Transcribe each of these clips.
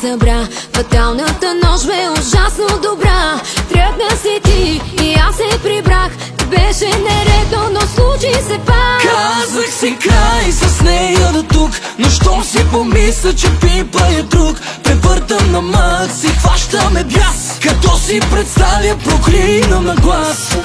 събра. Фаталната нощ бе ужасно добра. Тръгна си ти и аз се прибрах. Беше нередно, но случи се пак. Казах си край с нея до тук, но щом си помисля, че пипа е друг, превъртам на макс и хващаме бяс. Като си представя, проклинам на глас.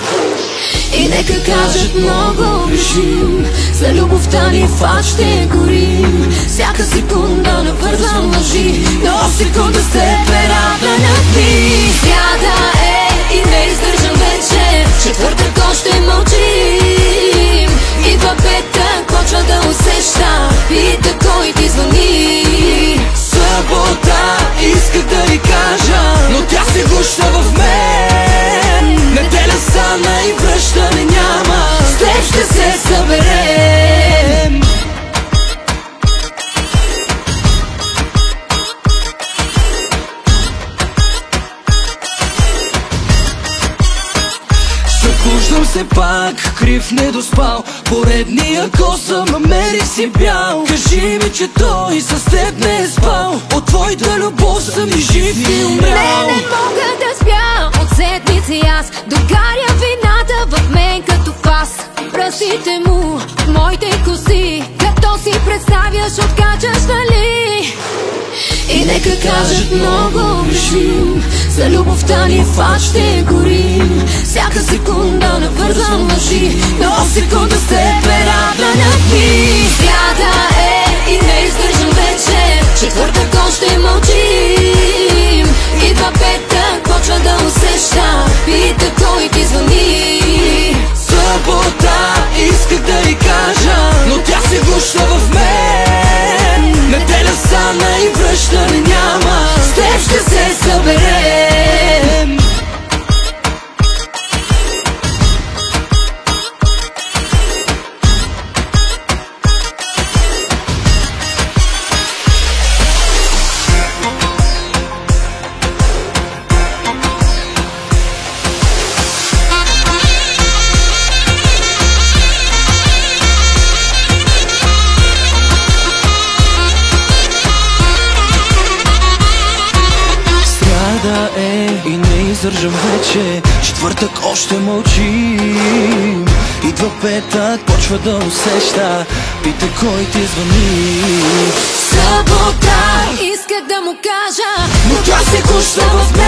И нека кажат много грешим, за любовта ни в ад ще горим. Всяка секунда навързвам лъжи, но секунда с теб е равна на дни. Сряда е и не издържам вече, четвъртък още мълчим. Идва петък, почва да усеща, пита кой ти звъни. Събота исках да ви кажа, но тя се гуща в мен. Неделя стана и връщане няма, с теб ще се съберем. Събуждам се пак, крив недоспал, поредния косъм намерих си бял. Кажи ми, че той с теб не е спал, от твоята любов съм и жив и умрял. Не мога да спя от седмици аз, догаря вината в мен като фас. Пръстите му в моите коси, като си представяш откачаш, нали? И нека кажат много грешим, за любовта ни в ад ще горим. Всяка секунда навързвам лъжи, но секунда с теб е равна на дни. Сряда е и не издържам вече, четвъртък още мълчим. Идва петък, почва да усеща, пита кой ти звъни. Събота исках да ви кажа, но тя се гуща в мен. Неделя стана и връщане няма, с теб ще се съберем. И не издържам вече, четвъртък още мълчим. Идва петък, почва да усеща, пита кой ти звъни. Събота исках да му кажа, но тя се гуща в мен.